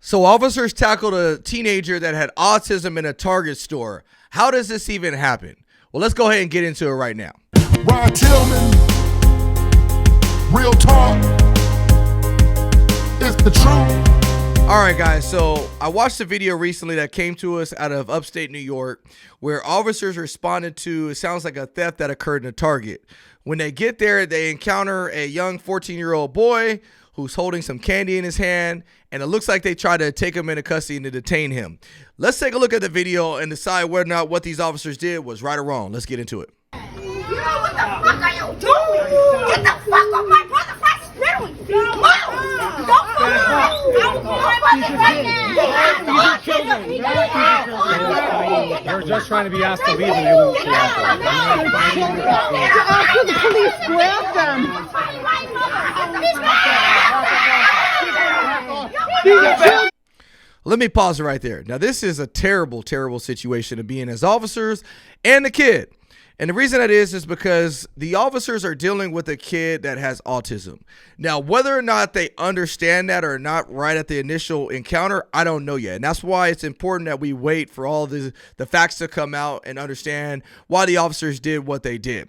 So officers tackled a teenager that had autism in a Target store. How does this even happen? Well, let's go ahead and get into it right now. Ryan Tillman, real talk, it's the truth. All right, guys, so I watched a video recently that came to us out of upstate New York where officers responded to, it sounds like a theft that occurred in a Target. When they get there, they encounter a young 14-year-old boy who's holding some candy in his hand, and it looks like they try to take him into custody and to detain him. Let's take a look at the video and decide whether or not what these officers did was right or wrong. Let's get into it. You know what the fuck are you doing? Get the fuck off my brother's hospital! Move! Don't fuck around! My brother's right now! They were just trying to be asked to leave and they won't be asked. The police grabbed them. Let me pause it right there. Now, this is a terrible, terrible situation to be in as officers and the kid. And the reason that is because the officers are dealing with a kid that has autism. Now, whether or not they understand that or not right at the initial encounter, I don't know yet. And that's why it's important that we wait for all the facts to come out and understand why the officers did what they did.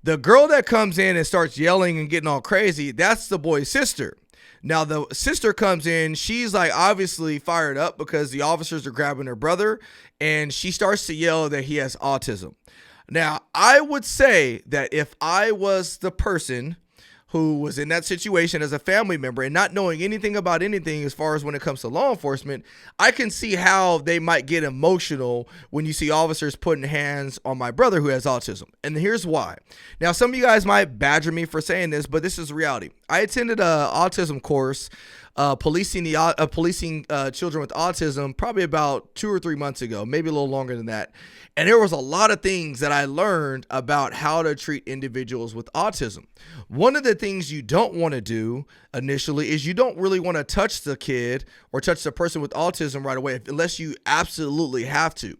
The girl that comes in and starts yelling and getting all crazy, that's the boy's sister. Now, the sister comes in, she's like obviously fired up because the officers are grabbing her brother, and she starts to yell that he has autism. Now, I would say that if I was the person who was in that situation as a family member and not knowing anything about anything as far as when it comes to law enforcement, I can see how they might get emotional when you see officers putting hands on my brother who has autism. And here's why. Now, some of you guys might badger me for saying this, but this is reality. I attended an autism course, policing children with autism probably about 2 or 3 months ago, maybe a little longer than that. And there was a lot of things that I learned about how to treat individuals with autism. One of the things you don't want to do initially is you don't really want to touch the kid or touch the person with autism right away unless you absolutely have to.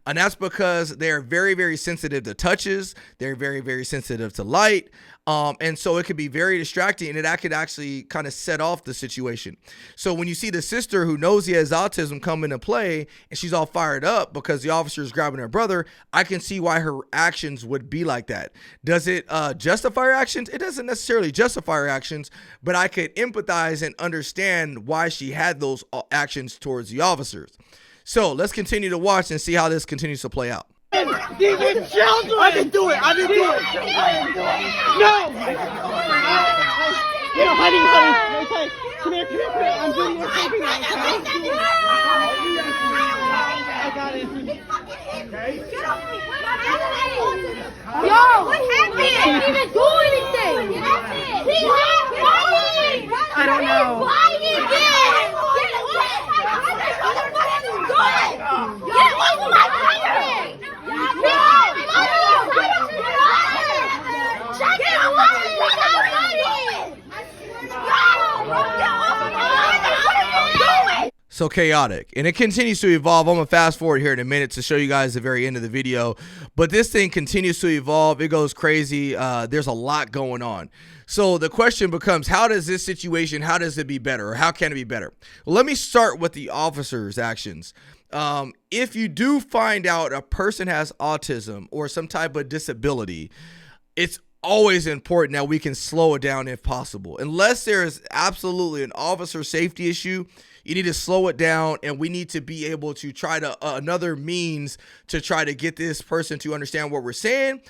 And that's because they're very, very sensitive to touches. They're very, very sensitive to light. And so it could be very distracting, and that could actually kind of set off the situation. So when you see the sister who knows he has autism come into play and she's all fired up because the officer is grabbing her brother, I can see why her actions would be like that. Does it justify her actions? It doesn't necessarily justify her actions, but I could empathize and understand why she had those actions towards the officers. So let's continue to watch and see how this continues to play out. These are children! I didn't do it! No! No, honey. Okay. Come here. I'm doing your taping now, okay? I got it. Get off me! Yo! What happened? He didn't even do anything! He's not fighting! I don't know. Get off of my brother! So chaotic, and it continues to evolve. I'm gonna fast forward here in a minute to show you guys the very end of the video, but this thing continues to evolve. It goes crazy. There's a lot going on. So the question becomes, how does this situation, how does it be better, or how can it be better? Well, let me start with the officer's actions. If you do find out a person has autism or some type of disability, it's always important that we can slow it down if possible. Unless there is absolutely an officer safety issue, you need to slow it down, and we need to be able to try to another means to try to get this person to understand what we're saying,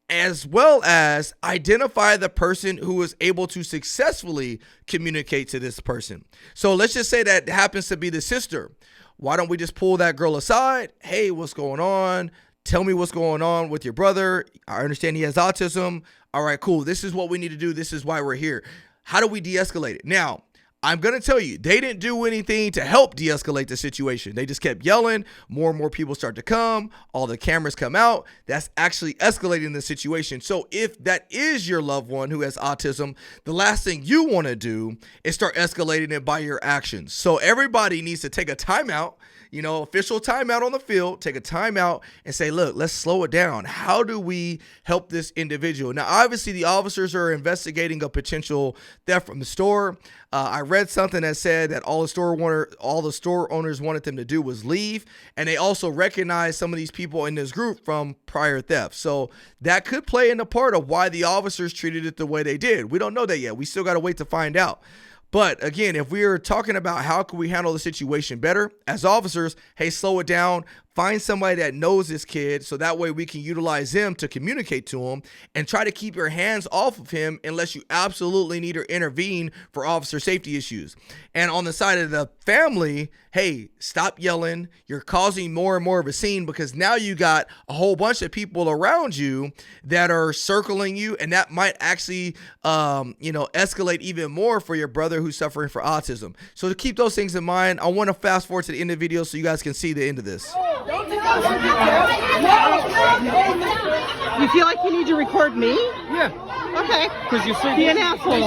as well as identify the person who is able to successfully communicate to this person. So let's just say that happens to be the sister. Why don't we just pull that girl aside? Hey, what's going on? Tell me what's going on with your brother. I understand he has autism. All right, cool. This is what we need to do. This is why we're here. How do we de-escalate it? Now, I'm going to tell you, they didn't do anything to help de-escalate the situation. They just kept yelling. More and more people start to come. All the cameras come out. That's actually escalating the situation. So if that is your loved one who has autism, the last thing you want to do is start escalating it by your actions. So everybody needs to take a timeout, official timeout on the field, take a timeout and say, look, let's slow it down. How do we help this individual? Now, obviously, the officers are investigating a potential theft from the store. I read something that said that all the store owners wanted them to do was leave, and they also recognized some of these people in this group from prior theft. So that could play into part of why the officers treated it the way they did. We don't know that yet. We still got to wait to find out. But again, if we are talking about how can we handle the situation better as officers, hey, slow it down, find somebody that knows this kid so that way we can utilize them to communicate to him, and try to keep your hands off of him unless you absolutely need to intervene for officer safety issues. And on the side of the family, hey, stop yelling. You're causing more and more of a scene, because now you got a whole bunch of people around you that are circling you, and that might actually, escalate even more for your brother who's suffering from autism. So to keep those things in mind, I want to fast forward to the end of the video so you guys can see the end of this. You feel like you need to record me? Yeah. Okay. Because you see, Be an asshole.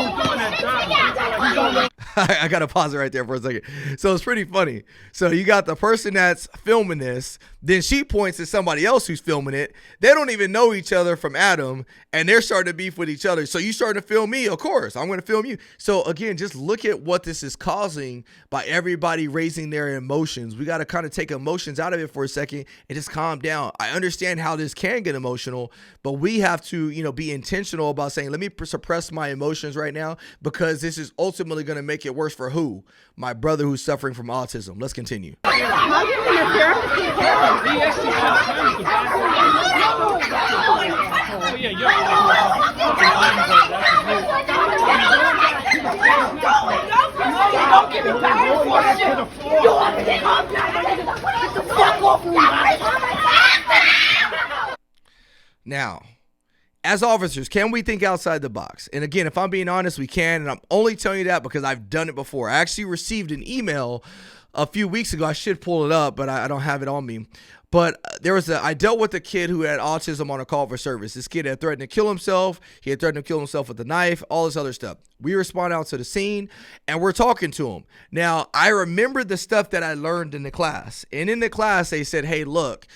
I gotta pause it right there for a second. So it's pretty funny. So you got the person that's filming this, then she points at somebody else who's filming it. They don't even know each other from Adam, and they're starting to beef with each other. So you starting to film me? Of course, I'm gonna film you. So again, just look at what this is causing by everybody raising their emotions. We gotta kind of take emotions out of it for a second and just calm down. I understand how this can get emotional, but we have to, be intentional about saying, let me suppress my emotions right now, because this is ultimately gonna make it worse for who? My brother who's suffering from autism. Let's continue. he actually sometimes oh yeah, Don't give me back for shit. You want me to get up now? Get the fuck off me. Now, as officers, can we think outside the box? And again, if I'm being honest, we can. And I'm only telling you that because I've done it before. I actually received an email a few weeks ago. I should pull it up, but I don't have it on me. But I dealt with a kid who had autism on a call for service. This kid had threatened to kill himself. He had threatened to kill himself with a knife, all this other stuff. We respond out to the scene, and we're talking to him. Now, I remember the stuff that I learned in the class. And in the class, they said, hey, look,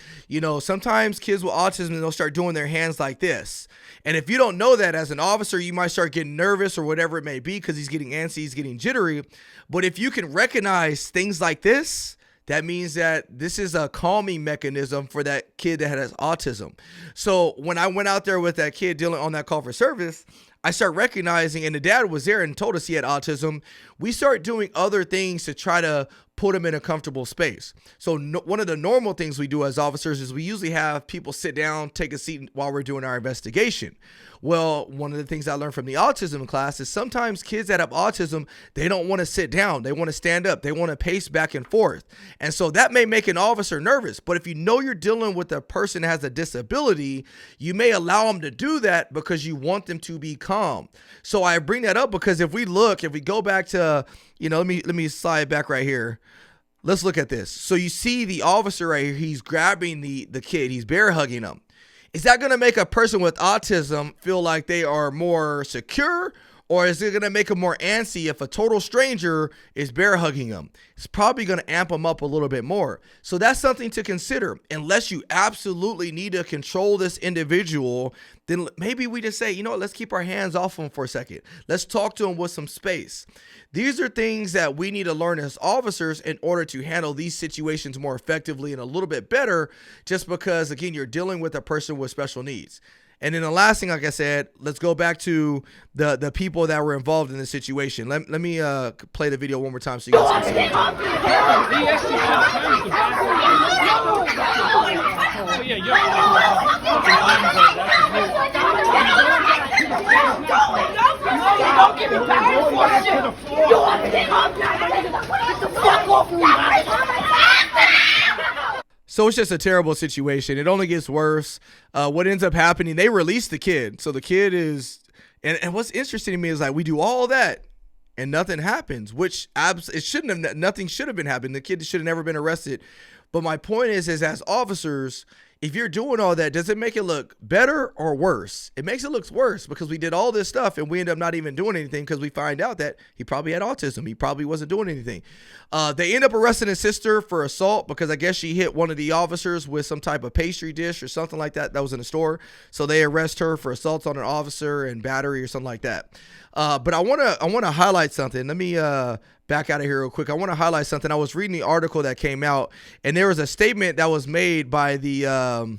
sometimes kids with autism, they'll start doing their hands like this. And if you don't know that as an officer, you might start getting nervous or whatever it may be because he's getting antsy, he's getting jittery. But if you can recognize things like this, that means that this is a calming mechanism for that kid that has autism. So when I went out there with that kid dealing on that call for service, I start recognizing, and the dad was there and told us he had autism. We start doing other things to try to put him in a comfortable space. So one of the normal things we do as officers is we usually have people sit down, take a seat while we're doing our investigation. Well, one of the things I learned from the autism class is sometimes kids that have autism, they don't want to sit down. They want to stand up. They want to pace back and forth. And so that may make an officer nervous. But if you know you're dealing with a person that has a disability, you may allow them to do that because you want them to be calm. So I bring that up because if we go back to, let me slide back right here. Let's look at this. So you see the officer right here, he's grabbing the kid, he's bear hugging him. Is that going to make a person with autism feel like they are more secure, or is it going to make them more antsy if a total stranger is bear hugging them? It's probably going to amp them up a little bit more. So that's something to consider. Unless you absolutely need to control this individual, then maybe we just say, let's keep our hands off them for a second. Let's talk to them with some space. These are things that we need to learn as officers in order to handle these situations more effectively and a little bit better, just because, again, you're dealing with a person with special needs. And then the last thing, like I said, let's go back to the people that were involved in the situation. Let me play the video one more time so you guys can see it. oh yeah, Don't give me back for shit. You want me to get up now? Get the fuck off me. So it's just a terrible situation. It only gets worse. What ends up happening, they release the kid. So the kid is, and what's interesting to me is like we do all that and nothing happens, which nothing should have been happening. The kid should have never been arrested. But my point is as officers, if you're doing all that, does it make it look better or worse? It makes it look worse because we did all this stuff and we end up not even doing anything because we find out that he probably had autism. He probably wasn't doing anything. They end up arresting his sister for assault because I guess she hit one of the officers with some type of pastry dish or something like that was in the store. So they arrest her for assault on an officer and battery or something like that. But I want to highlight something. Let me back out of here real quick. I want to highlight something. I was reading the article that came out, and there was a statement that was made by the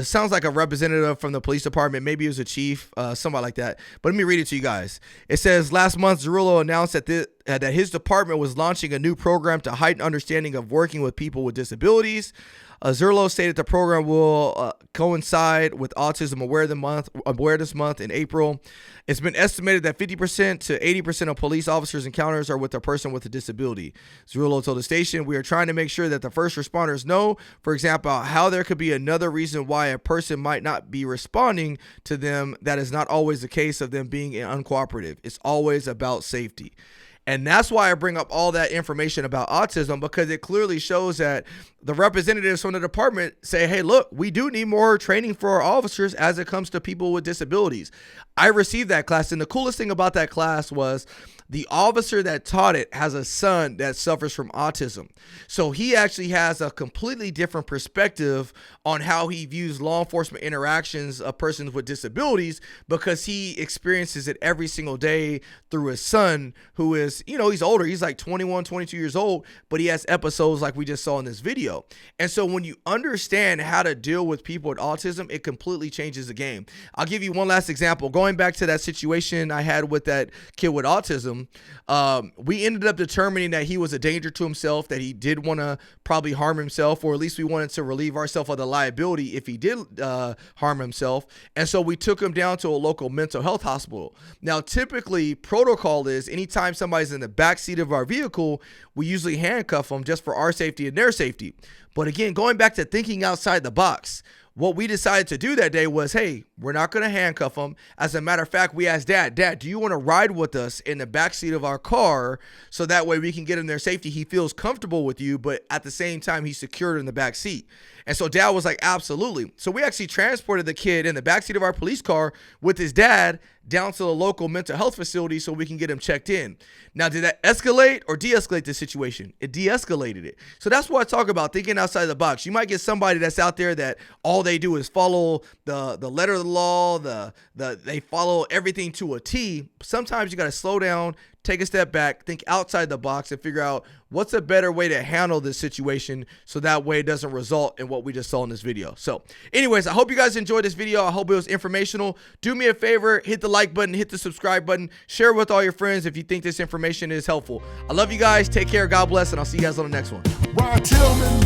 sounds like a representative from the police department. Maybe it was a chief, somebody like that. But let me read it to you guys. It says, last month, Zerillo announced that his department was launching a new program to heighten understanding of working with people with disabilities. Zerillo stated the program will coincide with Autism Awareness Month in April. It's been estimated that 50% to 80% of police officers' encounters are with a person with a disability. Zerillo told the station, we are trying to make sure that the first responders know, for example, how there could be another reason why a person might not be responding to them. That is not always the case of them being uncooperative. It's always about safety. And that's why I bring up all that information about autism, because it clearly shows that the representatives from the department say, hey, look, we do need more training for our officers as it comes to people with disabilities. I received that class, and the coolest thing about that class was the officer that taught it has a son that suffers from autism. So he actually has a completely different perspective on how he views law enforcement interactions of persons with disabilities, because he experiences it every single day through his son, who is, he's older. He's like 21, 22 years old, but he has episodes like we just saw in this video. And so when you understand how to deal with people with autism, it completely changes the game. I'll give you one last example. Going back to that situation I had with that kid with autism, we ended up determining that he was a danger to himself, that he did want to probably harm himself, or at least we wanted to relieve ourselves of the liability if he did harm himself. And so we took him down to a local mental health hospital. Now, typically, protocol is anytime somebody's in the back seat of our vehicle, we usually handcuff them just for our safety and their safety. But again, going back to thinking outside the box, what we decided to do that day was, hey, we're not going to handcuff him. As a matter of fact, we asked Dad, do you want to ride with us in the backseat of our car so that way we can get him their safety? He feels comfortable with you, but at the same time, he's secured in the back seat. And so Dad was like, absolutely. So we actually transported the kid in the backseat of our police car with his dad down to the local mental health facility so we can get him checked in. Now, did that escalate or de-escalate the situation? It de-escalated it. So that's what I talk about, thinking outside the box. You might get somebody that's out there that all they do is follow the letter of the law, they follow everything to a T. Sometimes you got to slow down, take a step back, think outside the box, and figure out what's a better way to handle this situation so that way it doesn't result in what we just saw in this video. So anyways, I hope you guys enjoyed this video. I hope it was informational. Do me a favor, hit the like button, hit the subscribe button, share it with all your friends if you think this information is helpful. I love you guys. Take care. God bless, and I'll see you guys on the next one. Ron Tillman,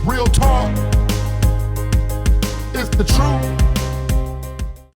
real talk, it's the truth.